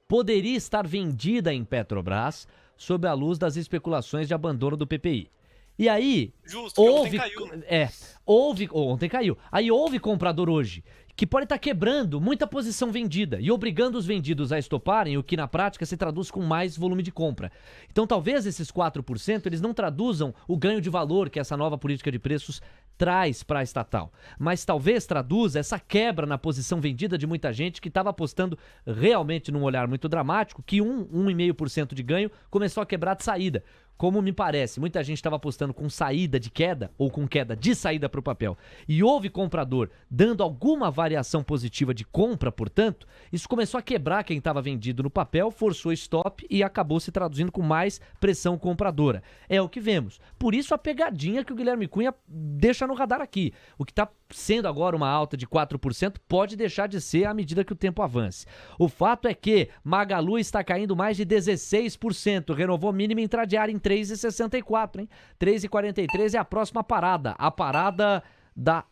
poderia estar vendida em Petrobras sob a luz das especulações de abandono do PPI. E aí, justo, ontem caiu, né? Ontem caiu. Aí houve comprador hoje, que pode estar quebrando muita posição vendida e obrigando os vendidos a estoparem, o que na prática se traduz com mais volume de compra. Então talvez esses 4% eles não traduzam o ganho de valor que essa nova política de preços traz para a estatal, mas talvez traduza essa quebra na posição vendida de muita gente que estava apostando realmente num olhar muito dramático, que 1,5% de ganho começou a quebrar de saída. Como me parece, muita gente estava apostando com saída de queda ou com queda de saída para o papel e houve comprador dando alguma variação positiva de compra, portanto, isso começou a quebrar quem estava vendido no papel, forçou stop e acabou se traduzindo com mais pressão compradora. É o que vemos. Por isso a pegadinha que o Guilherme Cunha deixa no radar aqui. O que está sendo agora uma alta de 4% pode deixar de ser à medida que o tempo avance. O fato é que Magalu está caindo mais de 16%, renovou mínima intradiária em 3,64, hein? 3,43 é a próxima parada. A parada da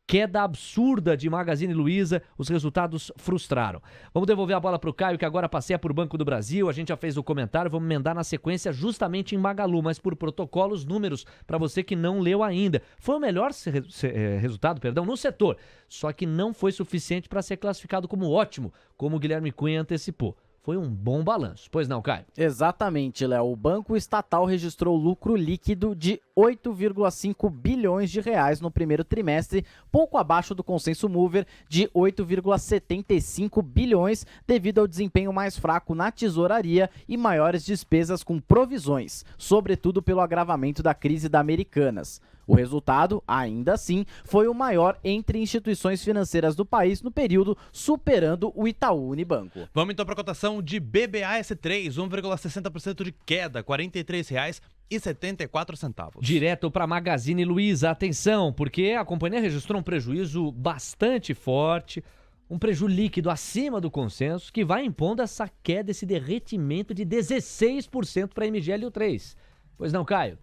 queda absurda de Magazine Luiza, os resultados frustraram. Vamos devolver a bola para o Caio, que agora passeia por Banco do Brasil. A gente já fez o comentário, vamos emendar na sequência justamente em Magalu, mas por protocolo, os números para você que não leu ainda. Foi o melhor resultado, no setor, só que não foi suficiente para ser classificado como ótimo, como o Guilherme Cunha antecipou. Foi um bom balanço. Pois não, Caio? Exatamente, Léo. O Banco Estatal registrou lucro líquido de 8,5 bilhões de reais no primeiro trimestre, pouco abaixo do consenso Mover de 8,75 bilhões, devido ao desempenho mais fraco na tesouraria e maiores despesas com provisões, sobretudo pelo agravamento da crise da Americanas. O resultado, ainda assim, foi o maior entre instituições financeiras do país no período, superando o Itaú Unibanco. Vamos então para a cotação de BBAS3, 1,60% de queda, R$ 43,74. Direto para Magazine Luiza, atenção, porque a companhia registrou um prejuízo bastante forte, um prejuízo líquido acima do consenso, que vai impondo essa queda, esse derretimento de 16% para a MGLU3. Pois não, Caio?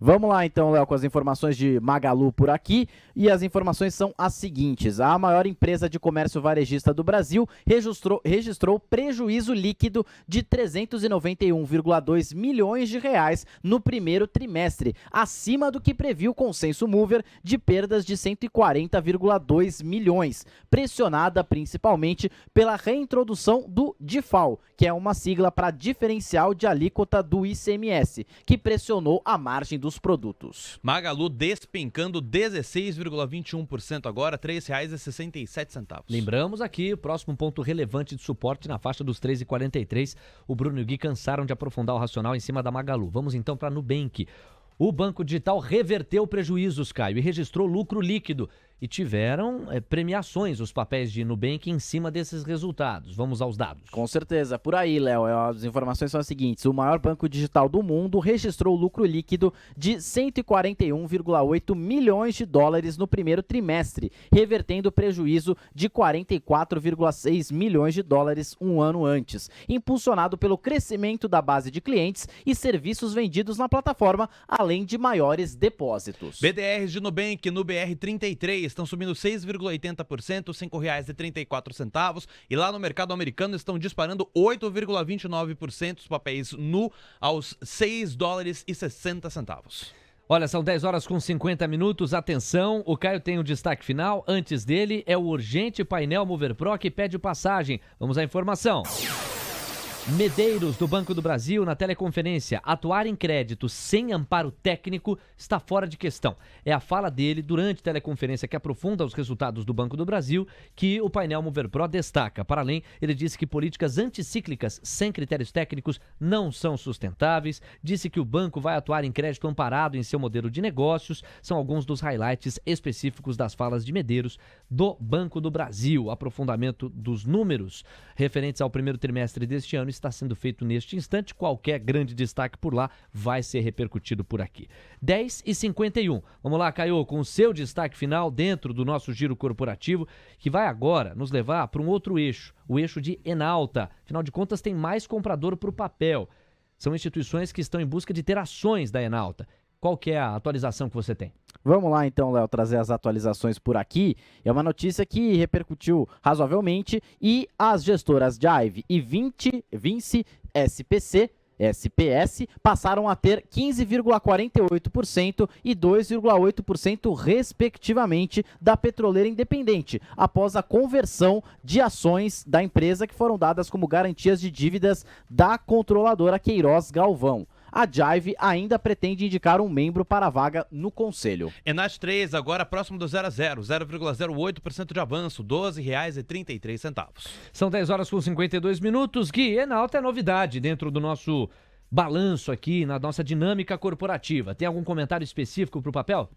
Vamos lá então, Léo, com as informações de Magalu por aqui, e as informações são as seguintes. A maior empresa de comércio varejista do Brasil registrou prejuízo líquido de 391,2 milhões de reais no primeiro trimestre, acima do que previu o consenso Mover de perdas de 140,2 milhões, pressionada principalmente pela reintrodução do DIFAL, que é uma sigla para diferencial de alíquota do ICMS, que pressionou a margem marketing dos produtos. Magalu despencando 16,21% agora, R$ 3,67. Lembramos aqui, o próximo ponto relevante de suporte na faixa dos 3,43. O Bruno e o Gui cansaram de aprofundar o racional em cima da Magalu. Vamos então para a Nubank. O Banco Digital reverteu prejuízos, Caio, e registrou lucro líquido. E tiveram premiações os papéis de Nubank em cima desses resultados. Vamos aos dados. Com certeza. Por aí, Léo, as informações são as seguintes. O maior banco digital do mundo registrou lucro líquido de 141,8 milhões de dólares no primeiro trimestre, revertendo prejuízo de 44,6 milhões de dólares um ano antes, impulsionado pelo crescimento da base de clientes e serviços vendidos na plataforma, além de maiores depósitos. BDRs de Nubank no BR33 estão subindo 6,80%, R$ 5,34. E lá no mercado americano estão disparando 8,29% os papéis nu aos $6,60. Olha, são 10 horas com 50 minutos. Atenção, o Caio tem um destaque final. Antes dele é o urgente painel Mover Pro que pede passagem. Vamos à informação. Medeiros, do Banco do Brasil, na teleconferência, atuar em crédito sem amparo técnico está fora de questão. É a fala dele durante a teleconferência que aprofunda os resultados do Banco do Brasil que o painel Mover Pro destaca. Para além, ele disse que políticas anticíclicas sem critérios técnicos não são sustentáveis. Disse que o banco vai atuar em crédito amparado em seu modelo de negócios. São alguns dos highlights específicos das falas de Medeiros do Banco do Brasil. Aprofundamento dos números referentes ao primeiro trimestre deste ano está sendo feito neste instante. Qualquer grande destaque por lá vai ser repercutido por aqui. 10h51. Vamos lá, Caio, com o seu destaque final dentro do nosso giro corporativo, que vai agora nos levar para um outro eixo, o eixo de Enalta. Afinal de contas, tem mais comprador para o papel. São instituições que estão em busca de ter ações da Enalta. Qual que é a atualização que você tem? Vamos lá então, Léo, trazer as atualizações por aqui. É uma notícia que repercutiu razoavelmente e as gestoras Jive e Vinci SPC, SPS, passaram a ter 15,48% e 2,8% respectivamente da petroleira independente, após a conversão de ações da empresa que foram dadas como garantias de dívidas da controladora Queiroz Galvão. A Jive ainda pretende indicar um membro para a vaga no conselho. Enat 3, agora próximo do 0 a 0, 0,08% de avanço, R$ 12,33. São 10 horas com 52 minutos. Gui, Enalta é novidade dentro do nosso balanço aqui, na nossa dinâmica corporativa. Tem algum comentário específico para o papel?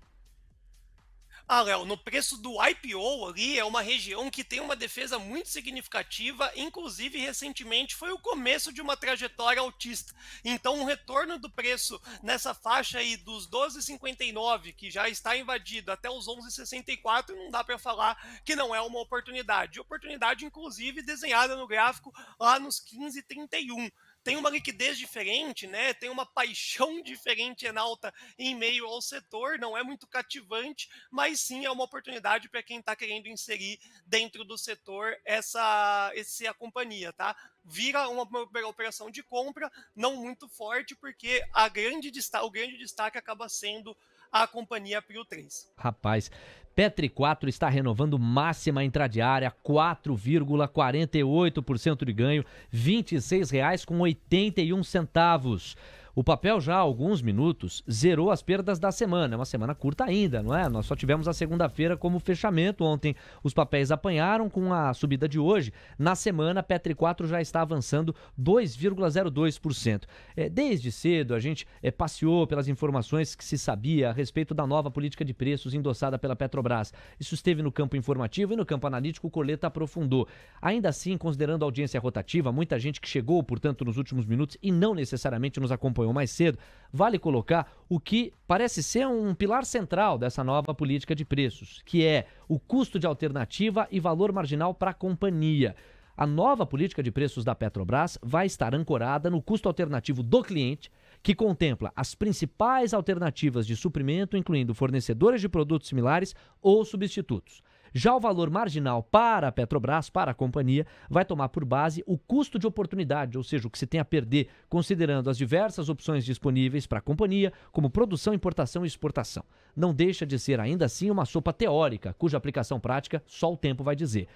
Léo, no preço do IPO ali é uma região que tem uma defesa muito significativa, inclusive recentemente foi o começo de uma trajetória altista. Então o retorno do preço nessa faixa aí dos 12,59, que já está invadido, até os 11,64, não dá para falar que não é uma oportunidade. Oportunidade inclusive desenhada no gráfico lá nos 15,31. Tem uma liquidez diferente, né? Tem uma paixão diferente Enalta em meio ao setor, não é muito cativante, mas sim é uma oportunidade para quem está querendo inserir dentro do setor a companhia, tá? Vira uma operação de compra não muito forte, porque o grande destaque acaba sendo a companhia Prio 3. Rapaz, Petri 4 está renovando máxima intradiária, 4,48% de ganho, R$ 26,81. O papel já há alguns minutos zerou as perdas da semana. É uma semana curta ainda, não é? Nós só tivemos a segunda-feira como fechamento. Ontem os papéis apanharam com a subida de hoje. Na semana, Petri 4 já está avançando 2,02%. Desde cedo a gente passeou pelas informações que se sabia a respeito da nova política de preços endossada pela Petrobras. Isso esteve no campo informativo e no campo analítico o Coleta aprofundou. Ainda assim, considerando a audiência rotativa, muita gente que chegou, portanto, nos últimos minutos e não necessariamente nos acompanhou mais cedo, vale colocar o que parece ser um pilar central dessa nova política de preços, que é o custo de alternativa e valor marginal para a companhia. A nova política de preços da Petrobras vai estar ancorada no custo alternativo do cliente, que contempla as principais alternativas de suprimento, incluindo fornecedores de produtos similares ou substitutos. Já o valor marginal para a Petrobras, para a companhia, vai tomar por base o custo de oportunidade, ou seja, o que se tem a perder, considerando as diversas opções disponíveis para a companhia, como produção, importação e exportação. Não deixa de ser ainda assim uma sopa teórica, cuja aplicação prática só o tempo vai dizer.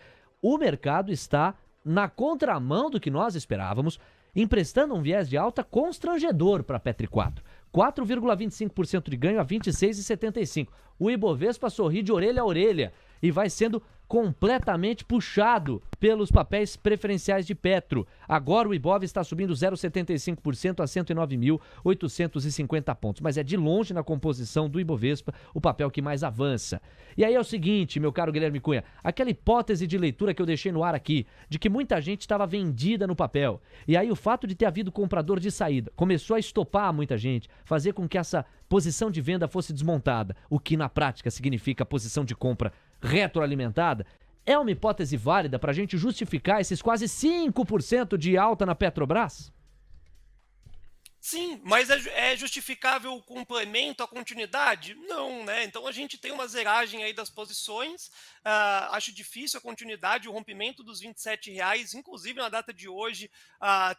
O mercado está na contramão do que nós esperávamos, emprestando um viés de alta constrangedor para a Petri 4. 4,25% de ganho a 26,75. O Ibovespa sorri de orelha a orelha e vai sendo completamente puxado pelos papéis preferenciais de Petro. Agora o Ibov está subindo 0,75% a 109.850 pontos, mas é de longe na composição do Ibovespa o papel que mais avança. E aí é o seguinte, meu caro Guilherme Cunha, aquela hipótese de leitura que eu deixei no ar aqui, de que muita gente estava vendida no papel, e aí o fato de ter havido comprador de saída começou a estopar muita gente, fazer com que essa posição de venda fosse desmontada, o que na prática significa posição de compra retroalimentada, é uma hipótese válida para a gente justificar esses quase 5% de alta na Petrobras? Sim, mas é justificável o complemento, a continuidade? Não, né? Então a gente tem uma zeragem aí das posições, acho difícil a continuidade, o rompimento dos R$ 27, inclusive na data de hoje,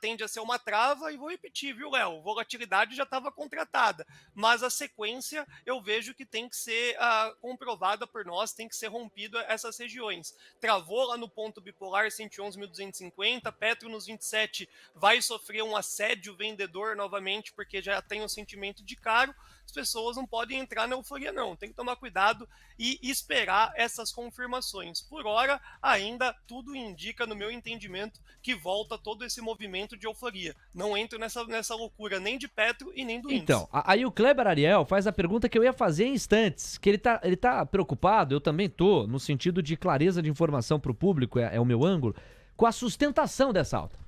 tende a ser uma trava, e vou repetir, viu, Léo? Volatilidade já estava contratada, mas a sequência eu vejo que tem que ser comprovada por nós, tem que ser rompido essas regiões. Travou lá no ponto bipolar 111.250, Petro nos 27 vai sofrer um assédio vendedor novamente, porque já tem um sentimento de caro, as pessoas não podem entrar na euforia não, tem que tomar cuidado e esperar essas confirmações. Por hora, ainda tudo indica, no meu entendimento, que volta todo esse movimento de euforia. Não entro nessa loucura nem de Petro e nem do índice. Então, aí o Kleber Ariel faz a pergunta que eu ia fazer em instantes, que ele tá preocupado, eu também tô, no sentido de clareza de informação para o público, é o meu ângulo, com a sustentação dessa alta.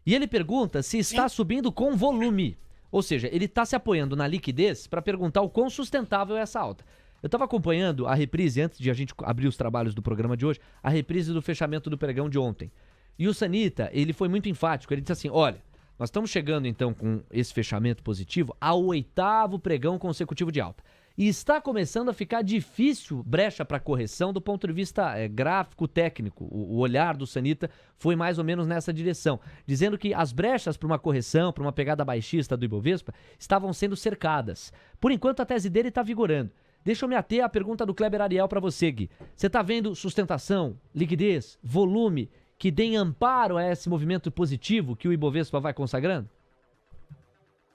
E ele pergunta se está subindo com volume. Ou seja, ele está se apoiando na liquidez para perguntar o quão sustentável é essa alta. Eu estava acompanhando a reprise, antes de a gente abrir os trabalhos do programa de hoje, a reprise do fechamento do pregão de ontem. E o Sanita, ele foi muito enfático, ele disse assim, olha, nós estamos chegando então com esse fechamento positivo ao 8º pregão consecutivo de alta. E está começando a ficar difícil brecha para correção do ponto de vista gráfico, técnico. O olhar do Sanita foi mais ou menos nessa direção, dizendo que as brechas para uma correção, para uma pegada baixista do Ibovespa, estavam sendo cercadas. Por enquanto a tese dele está vigorando. Deixa eu me ater à pergunta do Kleber Ariel para você, Gui. Você está vendo sustentação, liquidez, volume que deem amparo a esse movimento positivo que o Ibovespa vai consagrando?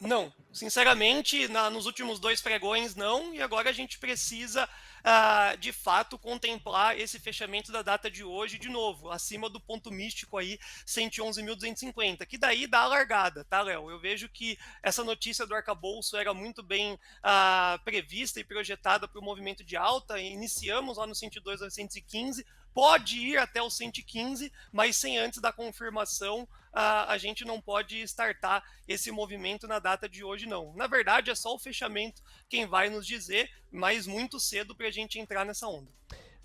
Não, sinceramente, nos últimos 2 pregões não, e agora a gente precisa, de fato, contemplar esse fechamento da data de hoje de novo, acima do ponto místico aí, 111.250, que daí dá a largada, tá, Léo? Eu vejo que essa notícia do arcabouço era muito bem prevista e projetada para o movimento de alta, iniciamos lá no 102 a 115, pode ir até o 115, mas sem antes da confirmação, a gente não pode startar esse movimento na data de hoje, não. Na verdade, é só o fechamento quem vai nos dizer, mas muito cedo para a gente entrar nessa onda.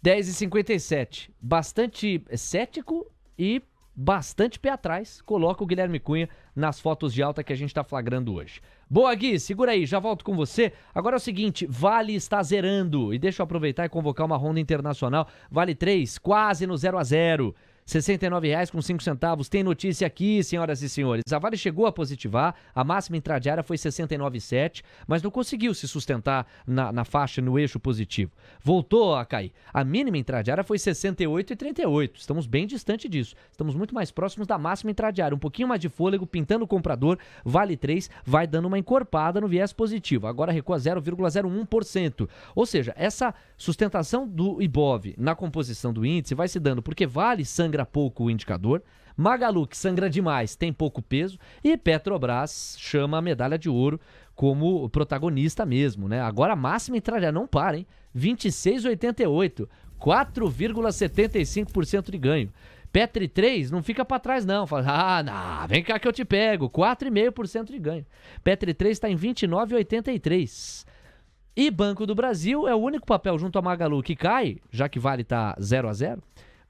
10h57. Bastante cético e bastante pé atrás, coloca o Guilherme Cunha nas fotos de alta que a gente está flagrando hoje. Boa, Gui, segura aí, já volto com você. Agora é o seguinte, Vale está zerando, e deixa eu aproveitar e convocar uma ronda internacional. Vale 3, quase no 0-0. R$ 69,05. Tem notícia aqui, senhoras e senhores. A Vale chegou a positivar, a máxima intradiária foi 69,7, mas não conseguiu se sustentar na faixa, no eixo positivo. Voltou a cair. A mínima intradiária foi 68,38. Estamos bem distante disso. Estamos muito mais próximos da máxima intradiária. Um pouquinho mais de fôlego, pintando o comprador. Vale 3 vai dando uma encorpada no viés positivo. Agora recua 0,01%. Ou seja, essa sustentação do Ibov na composição do índice vai se dando porque Vale sangra pouco o indicador, Magalu, que sangra demais, tem pouco peso, e Petrobras chama a medalha de ouro como protagonista mesmo, né? Agora a máxima intradiária não para, hein? 26,88, 4,75% de ganho. Petri 3 não fica para trás não, fala, não, vem cá que eu te pego, 4,5% de ganho. Petri 3 está em 29,83. E Banco do Brasil é o único papel junto a Magalu que cai, já que Vale está 0-0.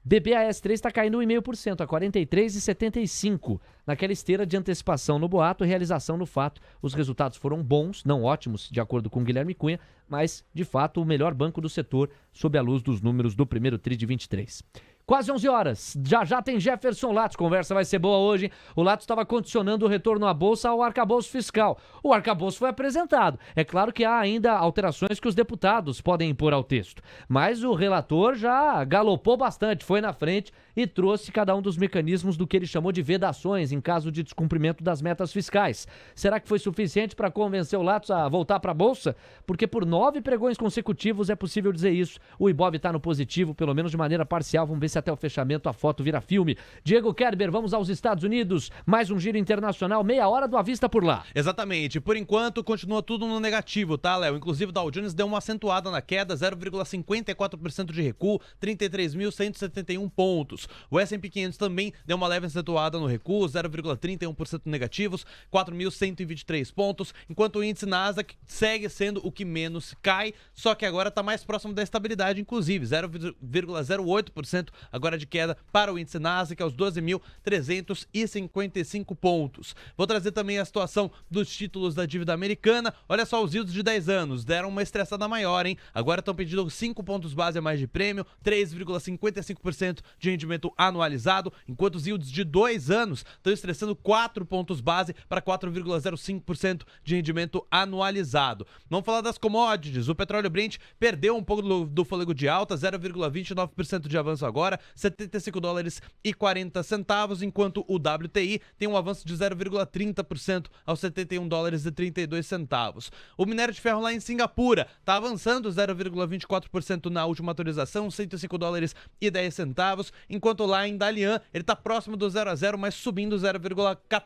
BBAS3 está caindo 1,5% a 43,75 naquela esteira de antecipação no boato, realização no fato. Os resultados foram bons, não ótimos, de acordo com Guilherme Cunha, mas, de fato, o melhor banco do setor sob a luz dos números do primeiro TRI de 23. Quase 11 horas. Já tem Jefferson Lattes. Conversa vai ser boa hoje. O Lattes estava condicionando o retorno à Bolsa ao arcabouço fiscal. O arcabouço foi apresentado. É claro que há ainda alterações que os deputados podem impor ao texto. Mas o relator já galopou bastante, foi na frente e trouxe cada um dos mecanismos do que ele chamou de vedações em caso de descumprimento das metas fiscais. Será que foi suficiente para convencer o Lattes a voltar para a Bolsa? Porque por 9 pregões consecutivos é possível dizer isso. O Ibov está no positivo, pelo menos de maneira parcial. Vamos ver se até o fechamento a foto vira filme. Diego Kerber, vamos aos Estados Unidos. Mais um giro internacional, meia hora do Avista por lá. Exatamente. Por enquanto, continua tudo no negativo, tá, Léo? Inclusive, o Dow Jones deu uma acentuada na queda, 0,54% de recuo, 33.171 pontos. O S&P 500 também deu uma leve acentuada no recuo, 0,31% negativos, 4.123 pontos, enquanto o índice Nasdaq segue sendo o que menos cai, só que agora está mais próximo da estabilidade, inclusive, 0,08% agora de queda para o índice Nasdaq aos 12.355 pontos. Vou trazer também a situação dos títulos da dívida americana. Olha só, os yields de 10 anos deram uma estressada maior, hein? Agora estão pedindo 5 pontos base a mais de prêmio, 3,55% de rendimento anualizado, enquanto os yields de 2 anos estão estressando 4 pontos base para 4,05% de rendimento anualizado. Vamos falar das commodities. O petróleo Brent perdeu um pouco do fôlego de alta, 0,29% de avanço agora, 75 dólares e 40 centavos, enquanto o WTI tem um avanço de 0,30% aos 71 dólares e 32 centavos. O minério de ferro lá em Singapura está avançando 0,24% na última atualização, 105 dólares e 10 centavos, enquanto lá em Dalian ele está próximo do 0 a 0, mas subindo 0,14%.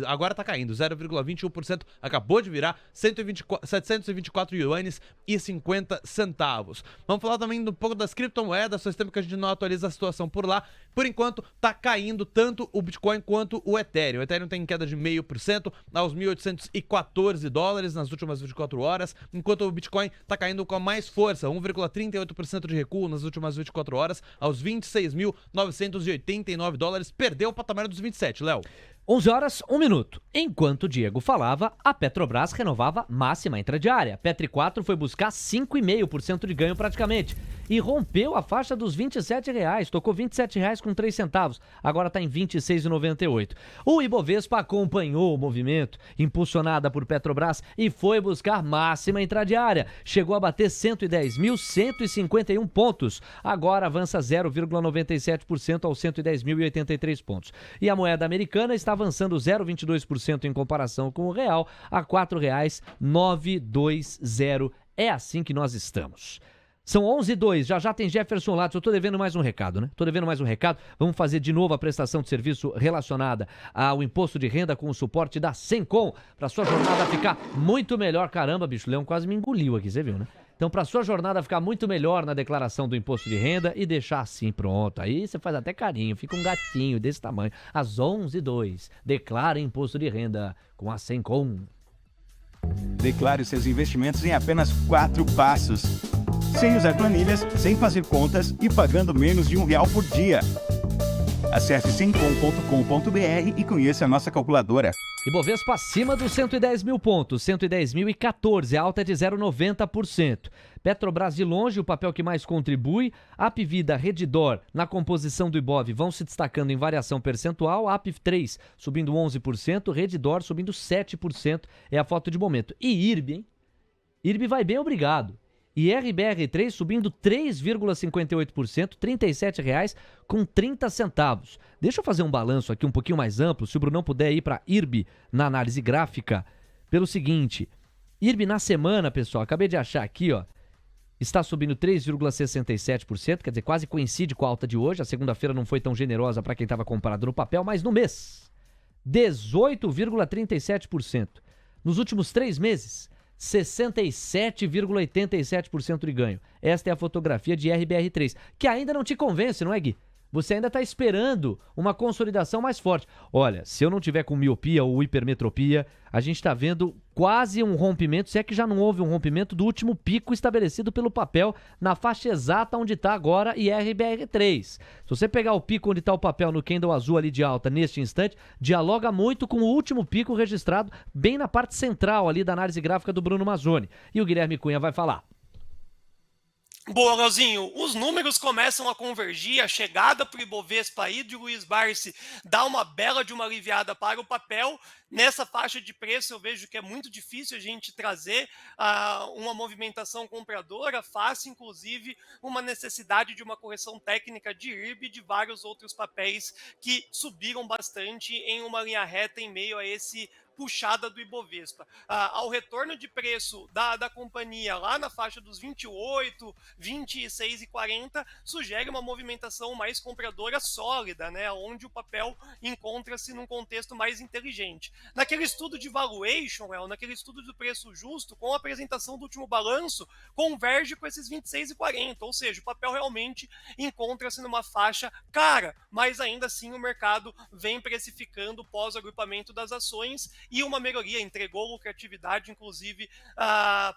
Agora tá caindo, 0,21%, acabou de virar 724 yuanes e 50 centavos. Vamos falar também um pouco das criptomoedas, faz tempo que a gente não atualiza a situação por lá. Por enquanto, tá caindo tanto o Bitcoin quanto o Ethereum. O Ethereum tem queda de 0,5% aos 1.814 dólares nas últimas 24 horas, enquanto o Bitcoin tá caindo com mais força, 1,38% de recuo nas últimas 24 horas aos 26.989 dólares, perdeu o patamar dos 27, Léo. 11 horas, 1 minuto. Enquanto o Diego falava, a Petrobras renovava máxima intradiária. A Petri 4 foi buscar 5,5% de ganho praticamente e rompeu a faixa dos R$ 27,00. Tocou R$ 27,00 com 3 centavos. Agora está em R$ 26,98. O Ibovespa acompanhou o movimento, impulsionada por Petrobras, e foi buscar máxima intradiária. Chegou a bater 110.151 pontos. Agora avança 0,97% aos 110.083 pontos. E a moeda americana está avançando 0,22% em comparação com o real a R$ 4,920. É assim que nós estamos. São 11h02, já tem Jefferson Lattes. Eu tô devendo mais um recado, né? Vamos fazer de novo a prestação de serviço relacionada ao imposto de renda com o suporte da Sencom, para sua jornada ficar muito melhor. Caramba, bicho, o Leão quase me engoliu aqui, você viu, né? Então, para sua jornada ficar muito melhor na declaração do imposto de renda e deixar assim pronto, aí você faz até carinho, fica um gatinho desse tamanho. Às 11h02, declare imposto de renda com a Sencom. Declare os seus investimentos em apenas 4 passos. Sem usar planilhas, sem fazer contas e pagando menos de R$1 por dia. Acesse sencom.com.br e conheça a nossa calculadora. Ibovespa acima dos 110 mil pontos, 110.014, alta de 0,90%. Petrobras de longe, o papel que mais contribui. Apvida, Redditor, na composição do Ibov, vão se destacando em variação percentual. AP3 subindo 11%, Redditor subindo 7%, é a foto de momento. E IRB, hein? IRB vai bem, obrigado. E RBR3 subindo 3,58%, R$ 37,30. Deixa eu fazer um balanço aqui um pouquinho mais amplo, se o Brunão puder ir para IRB na análise gráfica, pelo seguinte. IRB na semana, pessoal, acabei de achar aqui, ó, está subindo 3,67%, quer dizer, quase coincide com a alta de hoje. A segunda-feira não foi tão generosa para quem estava comprado no papel, mas no mês, 18,37%. Nos últimos 3 meses, 67,87% de ganho. Esta é a fotografia de RBR3, que ainda não te convence, não é, Gui? Você ainda está esperando uma consolidação mais forte. Olha, se eu não tiver com miopia ou hipermetropia, a gente está vendo quase um rompimento, se é que já não houve um rompimento do último pico estabelecido pelo papel na faixa exata onde está agora e RBR3. Se você pegar o pico onde está o papel no candle azul ali de alta neste instante, dialoga muito com o último pico registrado bem na parte central ali da análise gráfica do Bruno Mazzoni. E o Guilherme Cunha vai falar. Boa, Leozinho. Os números começam a convergir, a chegada para o Ibovespa aí de Luiz Barsi dá uma bela de uma aliviada para o papel. Nessa faixa de preço eu vejo que é muito difícil a gente trazer uma movimentação compradora, face inclusive uma necessidade de uma correção técnica de IRB e de vários outros papéis que subiram bastante em uma linha reta em meio a esse puxada do Ibovespa. Ao retorno de preço da companhia lá na faixa dos 28, 26,40, sugere uma movimentação mais compradora sólida, né, onde o papel encontra-se num contexto mais inteligente. Naquele estudo de valuation, naquele estudo do preço justo, com a apresentação do último balanço, converge com esses 26,40, ou seja, o papel realmente encontra-se numa faixa cara, mas ainda assim o mercado vem precificando pós-agrupamento das ações e uma melhoria, entregou lucratividade, inclusive,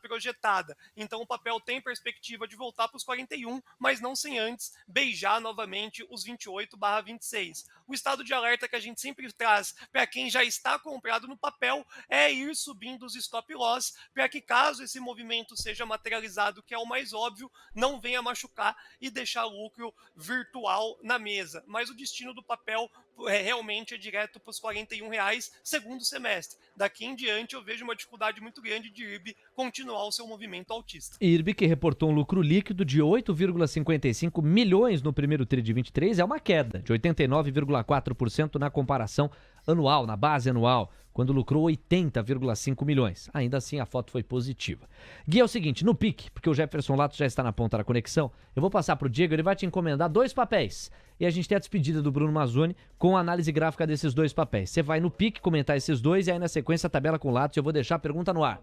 projetada. Então o papel tem perspectiva de voltar para os 41, mas não sem antes beijar novamente os 28/26. O estado de alerta que a gente sempre traz para quem já está comprado no papel é ir subindo os stop loss, para que caso esse movimento seja materializado, que é o mais óbvio, não venha machucar e deixar lucro virtual na mesa. Mas o destino do papel realmente é direto para os R$41 segundo semestre. Daqui em diante eu vejo uma dificuldade muito grande de IRB continuar o seu movimento altista. IRB, que reportou um lucro líquido de 8,55 milhões no primeiro tri de 23, é uma queda de 89,4% na comparação anual, na base anual, quando lucrou 80,5 milhões. Ainda assim, a foto foi positiva. Gui, é o seguinte, no pique, porque o Jefferson Lato já está na ponta da conexão, eu vou passar para o Diego, ele vai te encomendar 2 papéis. E a gente tem a despedida do Bruno Mazzoni com a análise gráfica desses 2 papéis. Você vai no pique comentar esses 2 e aí na sequência a tabela com o Lato. Eu vou deixar a pergunta no ar.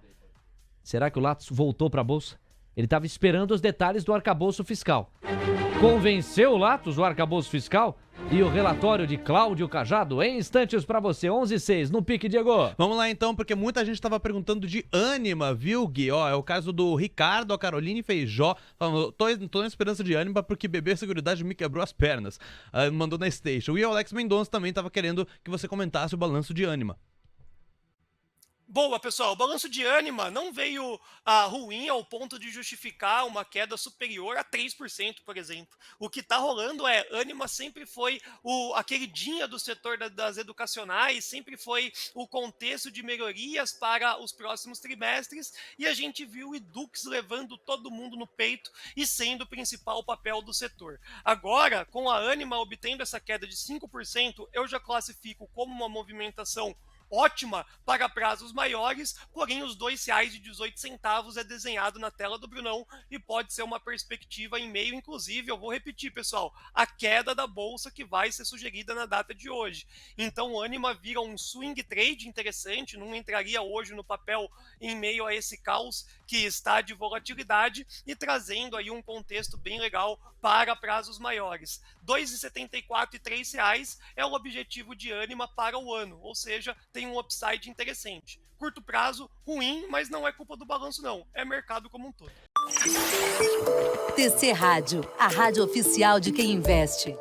Será que o Lato voltou para a bolsa? Ele estava esperando os detalhes do arcabouço fiscal. Convenceu o Latos o arcabouço fiscal? E o relatório de Cláudio Cajado em instantes pra você, 11:06 no pique, Diego. Vamos lá então, porque muita gente tava perguntando de Ânima, viu, Gui? Ó, é o caso do Ricardo, a Caroline Feijó. Tô na esperança de Ânima porque beber Seguridade me quebrou as pernas. Mandou na Station. E o Alex Mendonça também tava querendo que você comentasse o balanço de Ânima. Boa, pessoal. O balanço de Ânima não veio ruim ao ponto de justificar uma queda superior a 3%, por exemplo. O que está rolando Ânima sempre foi a queridinha do setor das educacionais, sempre foi o contexto de melhorias para os próximos trimestres, e a gente viu o Edux levando todo mundo no peito e sendo o principal papel do setor. Agora, com a Ânima obtendo essa queda de 5%, eu já classifico como uma movimentação ótima para prazos maiores, porém os R$2,18 é desenhado na tela do Brunão e pode ser uma perspectiva em meio, inclusive, eu vou repetir, pessoal, a queda da bolsa que vai ser sugerida na data de hoje. Então o Ânima vira um swing trade interessante, não entraria hoje no papel em meio a esse caos que está de volatilidade e trazendo aí um contexto bem legal para prazos maiores. R$2,74 e R$3 é o objetivo de Ânima para o ano, ou seja, tem um upside interessante. Curto prazo, ruim, mas não é culpa do balanço não, é mercado como um todo. TC Rádio, a rádio oficial de quem investe.